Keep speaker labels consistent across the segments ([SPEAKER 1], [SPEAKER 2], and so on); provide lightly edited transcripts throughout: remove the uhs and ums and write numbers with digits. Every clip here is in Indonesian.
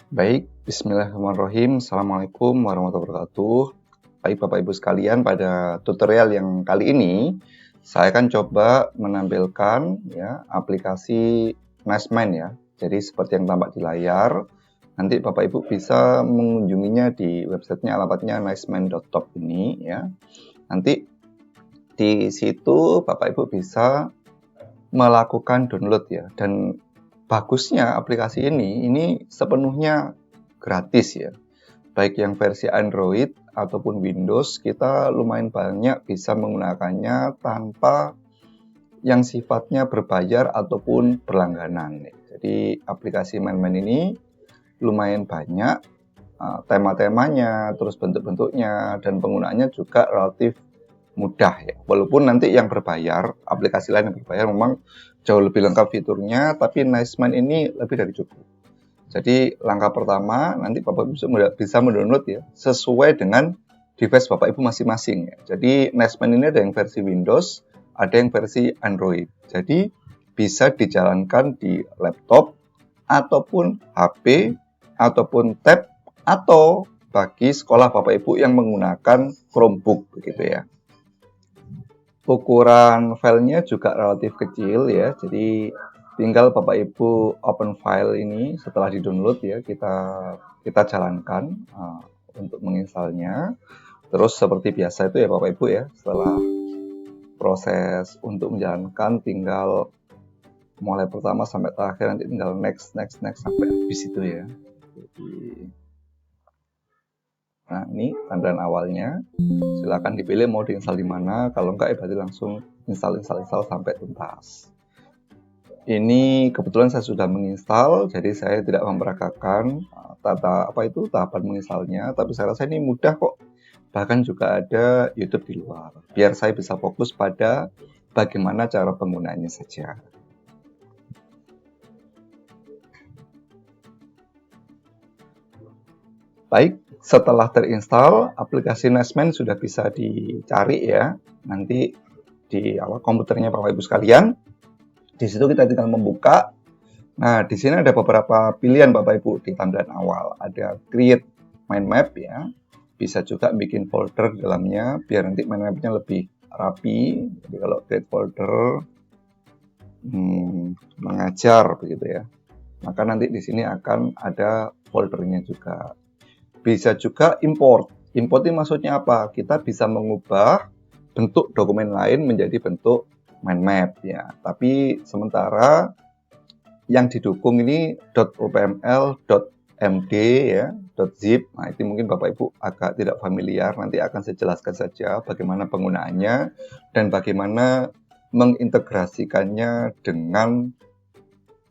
[SPEAKER 1] Baik, bismillahirrahmanirrahim. Assalamualaikum warahmatullahi wabarakatuh. Baik Bapak Ibu sekalian, pada tutorial yang kali ini saya akan coba menampilkan ya aplikasi Nicemind ya. Jadi seperti yang tampak di layar, nanti Bapak Ibu bisa mengunjunginya di websitenya, alamatnya nicemind.top ini ya. Nanti di situ Bapak Ibu bisa melakukan download ya, dan bagusnya aplikasi ini sepenuhnya gratis ya. Baik yang versi Android ataupun Windows, kita lumayan banyak bisa menggunakannya tanpa yang sifatnya berbayar ataupun berlangganan. Jadi aplikasi Nicemind ini lumayan banyak tema-temanya, terus bentuk-bentuknya, dan penggunaannya juga relatif mudah ya. Walaupun nanti yang berbayar, aplikasi lain yang berbayar memang jauh lebih lengkap fiturnya, tapi Nicemind ini lebih dari cukup. Jadi langkah pertama nanti Bapak Ibu bisa mendownload ya sesuai dengan device Bapak Ibu masing-masing ya. Jadi Nicemind ini ada yang versi Windows, ada yang versi Android. Jadi bisa dijalankan di laptop ataupun HP ataupun tab atau bagi sekolah Bapak Ibu yang menggunakan Chromebook begitu ya. Ukuran filenya juga relatif kecil ya, jadi tinggal Bapak Ibu open file ini setelah di-download ya, kita jalankan untuk menginstalnya. Terus seperti biasa itu ya Bapak Ibu ya, setelah proses untuk menjalankan tinggal mulai pertama sampai terakhir, nanti tinggal next sampai habis itu ya. Nah, ini tampilan awalnya. Silakan dipilih mau diinstal di mana. Kalau enggak ya berarti langsung install sampai tuntas. Ini kebetulan saya sudah menginstal, jadi saya tidak memperagakan tahapan menginstalnya, tapi saya rasa ini mudah kok. Bahkan juga ada YouTube di luar. Biar saya bisa fokus pada bagaimana cara penggunaannya saja. Baik, setelah terinstall, aplikasi Nicemind sudah bisa dicari ya. Nanti di komputernya Bapak Ibu sekalian. Di situ kita tinggal membuka. Nah, di sini ada beberapa pilihan Bapak Ibu di tampilan awal. Ada create mind map ya. Bisa juga bikin folder di dalamnya biar nanti mind map-nya lebih rapi. Jadi kalau create folder mengajar begitu ya. Maka nanti di sini akan ada foldernya juga. Bisa juga import. Import ini maksudnya apa? Kita bisa mengubah bentuk dokumen lain menjadi bentuk mind map ya. Tapi sementara yang didukung ini .opml, .md ya, .zip. Nah, itu mungkin Bapak Ibu agak tidak familiar. Nanti akan saya jelaskan saja bagaimana penggunaannya dan bagaimana mengintegrasikannya dengan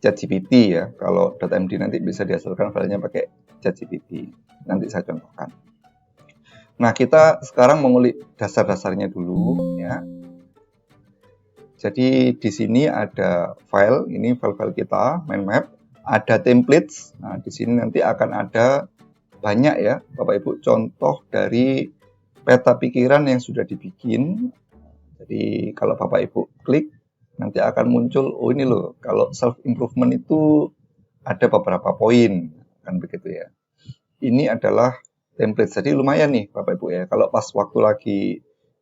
[SPEAKER 1] ChatGPT ya. Kalau .md nanti bisa dihasilkan filenya pakai ChatGPT. Nanti saya contohkan. Nah, kita sekarang mengulik dasar-dasarnya dulu ya. Jadi di sini ada file, ini file-file kita, mind map, ada templates. Nah, di sini nanti akan ada banyak ya, Bapak Ibu, contoh dari peta pikiran yang sudah dibikin. Jadi kalau Bapak Ibu klik, nanti akan muncul, oh ini loh, kalau self improvement itu ada beberapa poin, kan begitu ya. Ini adalah template, jadi lumayan nih Bapak Ibu ya, kalau pas waktu lagi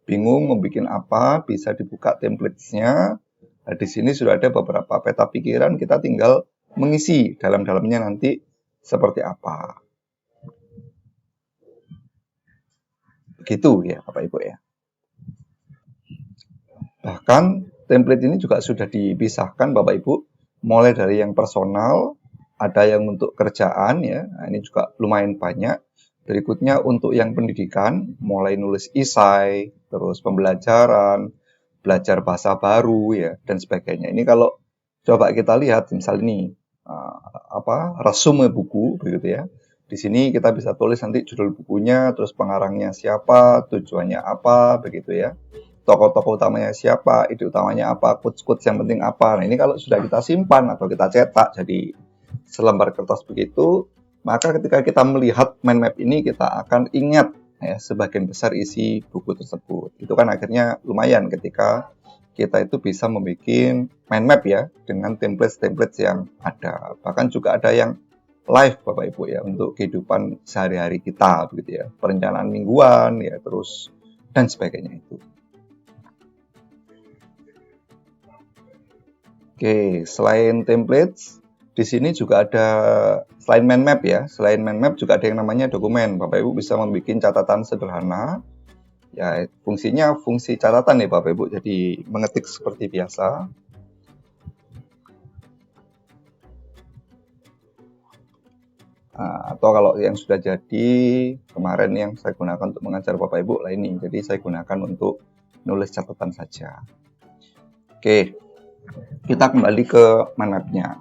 [SPEAKER 1] bingung mau bikin apa, bisa dibuka template-nya. Nah, di sini sudah ada beberapa peta pikiran, kita tinggal mengisi dalam-dalamnya nanti seperti apa. Begitu ya Bapak Ibu ya. Bahkan template ini juga sudah dipisahkan Bapak Ibu, mulai dari yang personal, ada yang untuk kerjaan ya, nah, ini juga lumayan banyak. Berikutnya untuk yang pendidikan, mulai nulis esai, terus pembelajaran, belajar bahasa baru ya, dan sebagainya. Ini kalau coba kita lihat, misal ini resume buku begitu ya. Di sini kita bisa tulis nanti judul bukunya, terus pengarangnya siapa, tujuannya apa, begitu ya. Tokoh-tokoh utamanya siapa, ide utamanya apa, quotes-quotes yang penting apa. Nah, ini kalau sudah kita simpan atau kita cetak jadi selembar kertas begitu, maka ketika kita melihat mind map ini kita akan ingat ya sebagian besar isi buku tersebut. Itu kan akhirnya lumayan ketika kita itu bisa membuat mind map ya dengan template-template yang ada. Bahkan juga ada yang live Bapak Ibu ya, untuk kehidupan sehari-hari kita begitu ya, perencanaan mingguan ya, terus dan sebagainya itu. Oke, selain templates, di sini juga ada selain mind map ya, selain mind map juga ada yang namanya dokumen. Bapak Ibu bisa membuat catatan sederhana. Ya, fungsinya fungsi catatan nih Bapak Ibu. Jadi mengetik seperti biasa. Nah, atau kalau yang sudah jadi kemarin yang saya gunakan untuk mengajar Bapak Ibu lah ini. Jadi saya gunakan untuk nulis catatan saja. Oke, kita kembali ke mind map-nya.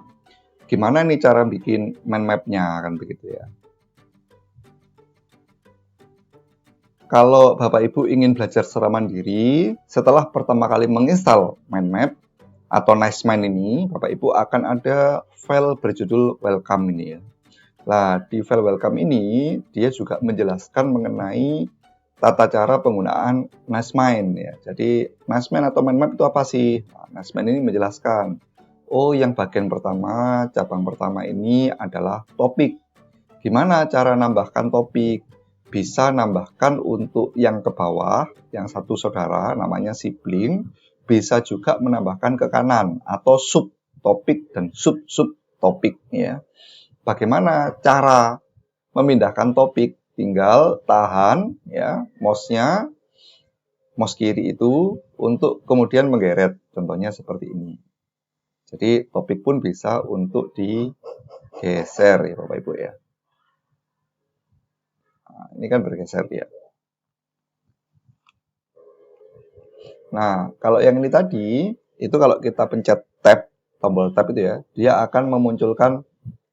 [SPEAKER 1] Gimana nih cara bikin mind map-nya kan begitu ya. Kalau Bapak Ibu ingin belajar secara mandiri, setelah pertama kali menginstal mind map atau Nicemind ini, Bapak Ibu akan ada file berjudul welcome ini ya. Nah, di file welcome ini dia juga menjelaskan mengenai tata cara penggunaan Nicemind ya. Jadi Nicemind atau mind map itu apa sih? Nah, Nicemind ini menjelaskan, oh yang bagian pertama, cabang pertama ini adalah topik. Gimana cara nambahkan topik? Bisa nambahkan untuk yang ke bawah, yang satu saudara namanya sibling, bisa juga menambahkan ke kanan atau sub topik dan sub topik ya. Bagaimana cara memindahkan topik? Tinggal tahan ya mouse-nya, mouse kiri itu untuk kemudian menggeret. Contohnya seperti ini. Jadi topik pun bisa untuk digeser ya Bapak Ibu ya. Nah, ini kan bergeser dia. Nah, kalau yang ini tadi, itu kalau kita pencet tab, tombol tab itu ya, dia akan memunculkan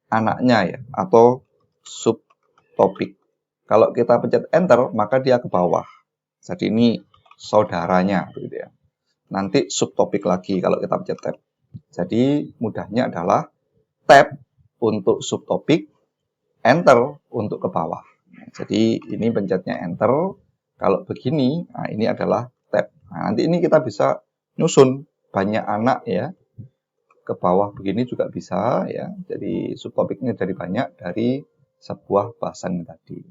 [SPEAKER 1] anaknya ya, atau subtopik. Kalau kita pencet enter, maka dia ke bawah. Jadi ini saudaranya, begitu ya. Nanti subtopik lagi kalau kita pencet tab. Jadi mudahnya adalah tab untuk subtopik, enter untuk ke bawah. Jadi ini pencetnya enter. Kalau begini, nah ini adalah tab. Nah, nanti ini kita bisa nyusun banyak anak ya. Ke bawah begini juga bisa ya. Jadi subtopiknya dari banyak dari sebuah bahasan tadi.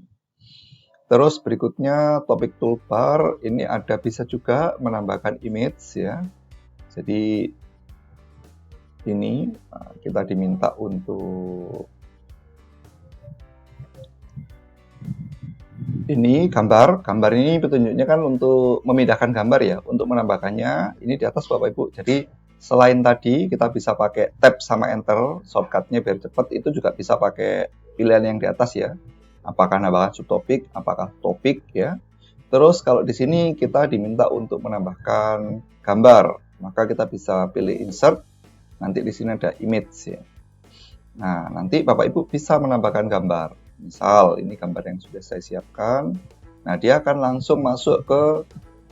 [SPEAKER 1] Terus berikutnya topik toolbar, ini ada bisa juga menambahkan image ya. Jadi ini kita diminta untuk ini gambar ini petunjuknya kan untuk memindahkan gambar ya, untuk menambahkannya ini di atas Bapak Ibu. Jadi selain tadi kita bisa pakai tab sama enter, shortcutnya biar cepat, itu juga bisa pakai pilihan yang di atas ya. Apakah nambahkan subtopik, apakah topik ya. Terus kalau di sini kita diminta untuk menambahkan gambar, maka kita bisa pilih insert. Nanti di sini ada image ya. Nah, nanti Bapak Ibu bisa menambahkan gambar. Misal ini gambar yang sudah saya siapkan. Nah, dia akan langsung masuk ke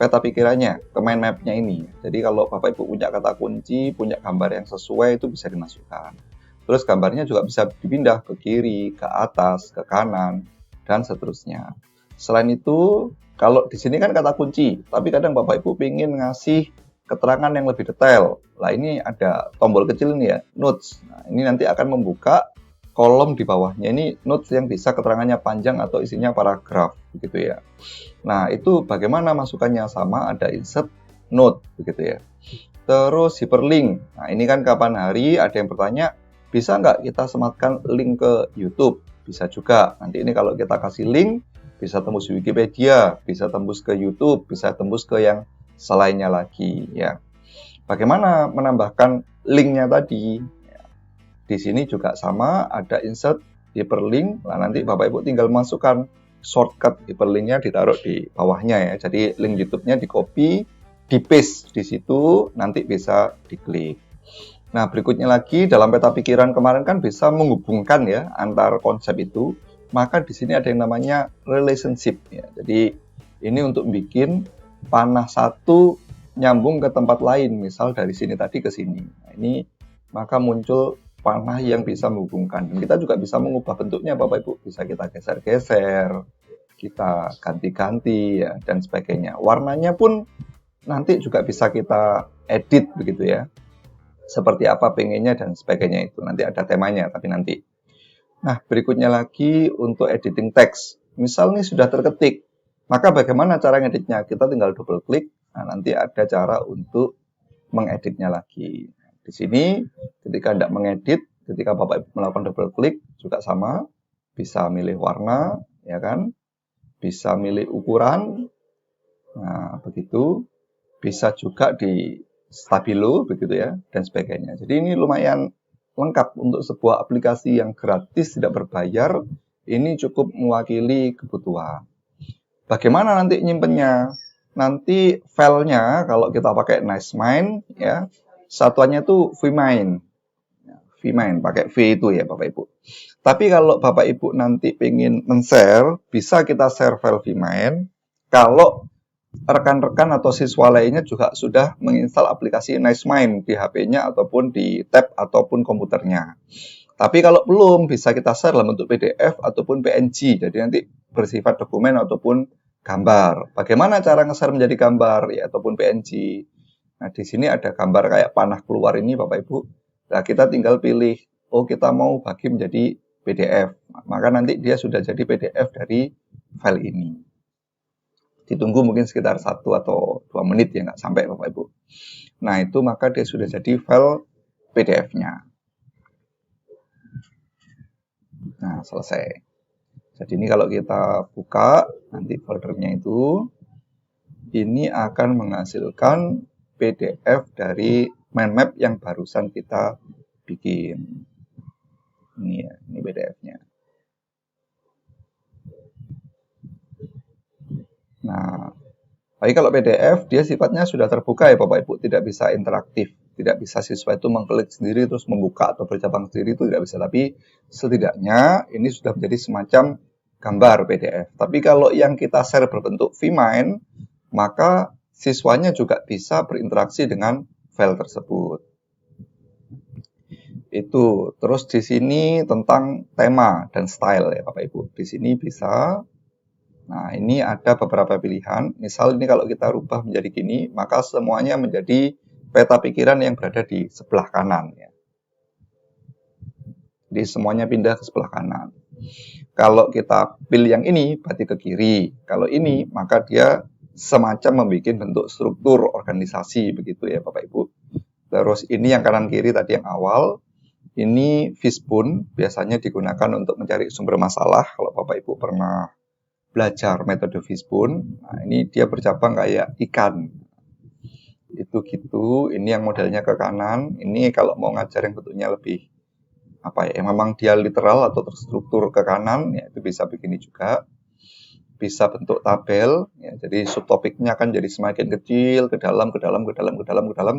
[SPEAKER 1] peta pikirannya, ke mind map-nya ini. Jadi kalau Bapak Ibu punya kata kunci, punya gambar yang sesuai, itu bisa dimasukkan. Terus gambarnya juga bisa dipindah ke kiri, ke atas, ke kanan, dan seterusnya. Selain itu, kalau di sini kan kata kunci, tapi kadang Bapak Ibu ingin ngasih keterangan yang lebih detail. Lah ini ada tombol kecil ini ya, notes. Nah, ini nanti akan membuka kolom di bawahnya. Ini notes yang bisa keterangannya panjang atau isinya paragraf, begitu ya. Nah, itu bagaimana masukannya? Sama ada insert note, begitu ya. Terus hyperlink. Nah, ini kan kapan hari ada yang bertanya, bisa nggak kita sematkan link ke YouTube? Bisa juga. Nanti ini kalau kita kasih link, bisa tembus Wikipedia, bisa tembus ke YouTube, bisa tembus ke yang selainnya lagi. Ya. Bagaimana menambahkan linknya tadi? Ya. Di sini juga sama, ada insert hyperlink. Nah, nanti Bapak Ibu tinggal masukkan shortcut hyperlinknya ditaruh di bawahnya ya. Jadi link YouTube-nya di copy, di paste di situ, nanti bisa diklik. Nah, berikutnya lagi dalam peta pikiran kemarin kan bisa menghubungkan ya antar konsep itu. Maka di sini ada yang namanya relationship ya. Jadi ini untuk bikin panah satu nyambung ke tempat lain, misal dari sini tadi ke sini. Nah, ini maka muncul panah yang bisa menghubungkan. Dan kita juga bisa mengubah bentuknya Bapak Ibu. Bisa kita geser-geser, kita ganti-ganti ya dan sebagainya. Warnanya pun nanti juga bisa kita edit begitu ya. Seperti apa pengennya dan sebagainya itu. Nanti ada temanya, tapi nanti. Nah, berikutnya lagi untuk editing teks. Misal nih sudah terketik, maka bagaimana cara ngeditnya? Kita tinggal double klik, nah nanti ada cara untuk mengeditnya lagi. Di sini ketika tidak mengedit, ketika Bapak Ibu melakukan double klik juga sama, bisa milih warna, ya kan? Bisa milih ukuran, nah begitu. Bisa juga di stabilo begitu ya, dan sebagainya. Jadi ini lumayan lengkap untuk sebuah aplikasi yang gratis, tidak berbayar. Ini cukup mewakili kebutuhan. Bagaimana nanti nyimpennya? Nanti filenya kalau kita pakai NiceMind ya, satuannya itu vMind. vMind pakai V itu ya Bapak Ibu. Tapi kalau Bapak Ibu nanti pengen men-share, bisa kita share file vMind. Kalau rekan-rekan atau siswa lainnya juga sudah menginstal aplikasi NiceMind di HP-nya ataupun di tab ataupun komputernya. Tapi kalau belum, bisa kita share dalam bentuk PDF ataupun PNG. Jadi nanti bersifat dokumen ataupun gambar. Bagaimana cara nge-share menjadi gambar ya ataupun PNG? Nah, di sini ada gambar kayak panah keluar ini Bapak Ibu. Nah, kita tinggal pilih, oh kita mau bagi menjadi PDF. Maka nanti dia sudah jadi PDF dari file ini. Ditunggu mungkin sekitar 1 atau 2 menit ya, nggak sampai Bapak Ibu. Nah, itu maka dia sudah jadi file PDF-nya. Nah, selesai. Jadi ini kalau kita buka, nanti foldernya itu, ini akan menghasilkan PDF dari mind map yang barusan kita bikin. Ini ya, ini PDF-nya. Nah, tapi kalau PDF, dia sifatnya sudah terbuka ya Bapak Ibu, tidak bisa interaktif. Tidak bisa siswa itu mengklik sendiri terus membuka atau bercabang sendiri, itu tidak bisa. Tapi setidaknya ini sudah menjadi semacam gambar PDF. Tapi kalau yang kita share berbentuk vMind, maka siswanya juga bisa berinteraksi dengan file tersebut. Itu. Terus di sini tentang tema dan style ya Bapak Ibu. Di sini bisa. Nah, ini ada beberapa pilihan. Misal ini kalau kita rubah menjadi gini, maka semuanya menjadi peta pikiran yang berada di sebelah kanan. Ya. Jadi semuanya pindah ke sebelah kanan. Kalau kita pilih yang ini, berarti ke kiri. Kalau ini, maka dia semacam membuat bentuk struktur organisasi, begitu ya Bapak Ibu. Terus ini yang kanan kiri tadi yang awal. Ini fishbone, biasanya digunakan untuk mencari sumber masalah. Kalau Bapak Ibu pernah belajar metode fishbone, nah ini dia bercabang kayak ikan. Itu gitu, ini yang modelnya ke kanan. Ini kalau mau ngajar yang bentuknya lebih apa ya, memang dia literal atau terstruktur ke kanan, ya itu bisa begini juga. Bisa bentuk tabel, ya, jadi subtopiknya akan jadi semakin kecil, ke dalam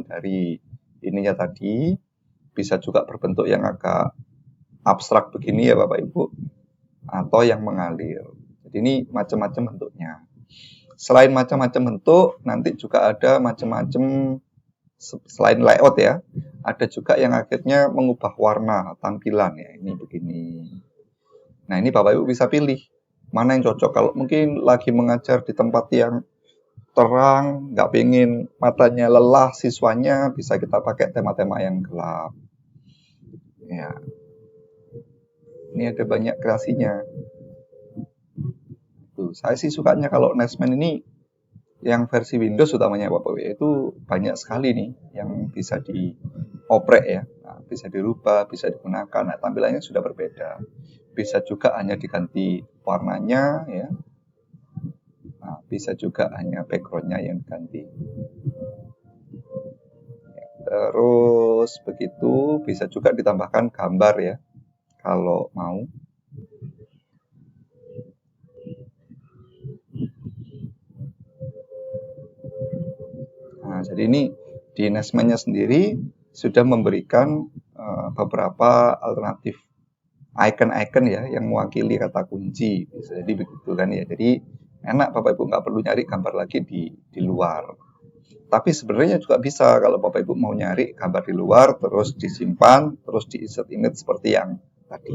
[SPEAKER 1] dari ininya tadi. Bisa juga berbentuk yang agak abstrak begini ya Bapak Ibu, atau yang mengalir. Jadi ini macam-macam bentuknya. Selain macam-macam bentuk, nanti juga ada macam-macam selain layout ya, ada juga yang akhirnya mengubah warna tampilan ya. Ini begini. Nah, ini Bapak Ibu bisa pilih mana yang cocok. Kalau mungkin lagi mengajar di tempat yang terang, nggak pengen matanya lelah siswanya, bisa kita pakai tema-tema yang gelap. Ya. Ini ada banyak kreasinya. Tuh, saya sih sukanya kalau NiceMind ini yang versi Windows utamanya Bapak Ibu itu banyak sekali nih yang bisa dioprek ya. Nah, bisa dirubah, bisa digunakan. Nah, tampilannya sudah berbeda. Bisa juga hanya diganti warnanya ya. Nah, bisa juga hanya backgroundnya yang diganti. Terus begitu bisa juga ditambahkan gambar ya kalau mau. Nah, jadi ini di NiceMind-nya sendiri sudah memberikan beberapa alternatif icon-icon ya yang mewakili kata kunci. Jadi begitu kan ya. Jadi enak Bapak Ibu nggak perlu nyari gambar lagi di luar. Tapi sebenarnya juga bisa kalau Bapak Ibu mau nyari gambar di luar terus disimpan terus di-insert image seperti yang tadi.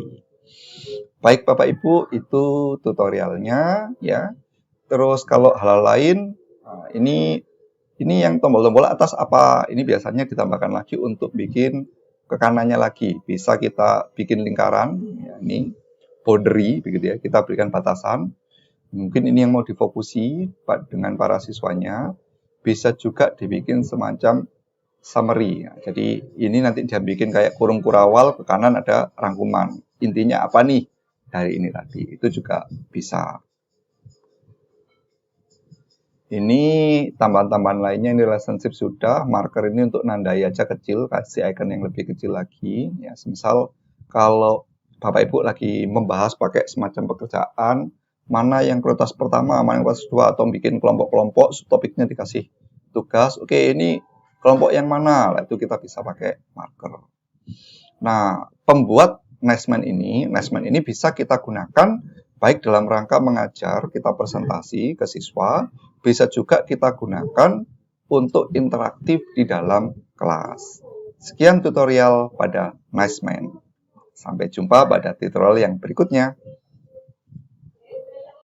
[SPEAKER 1] Baik Bapak Ibu, itu tutorialnya ya. Terus kalau hal lain, nah, ini yang tombol-tombol atas apa? Ini biasanya ditambahkan lagi untuk bikin ke kanannya lagi. Bisa kita bikin lingkaran, ya, Ya, ini boundary, begitu ya. Kita berikan batasan. Mungkin ini yang mau difokusi dengan para siswanya. Bisa juga dibikin semacam summary. Ya. Jadi ini nanti dia bikin kayak kurung kurawal, ke kanan ada rangkuman. Intinya apa nih dari ini tadi? Itu juga bisa. Ini tambahan-tambahan lainnya, ini relationship sudah, marker ini untuk nandai aja kecil, kasih icon yang lebih kecil lagi. Ya, misal kalau Bapak Ibu lagi membahas pakai semacam pekerjaan, mana yang prioritas pertama, mana yang prioritas kedua, atau bikin kelompok-kelompok, subtopiknya dikasih tugas. Oke, ini kelompok yang mana? Nah, itu kita bisa pakai marker. Nah, pembuat Nesman ini bisa kita gunakan baik dalam rangka mengajar, kita presentasi ke siswa, bisa juga kita gunakan untuk interaktif di dalam kelas. Sekian tutorial pada Nesman. Sampai jumpa pada tutorial yang berikutnya.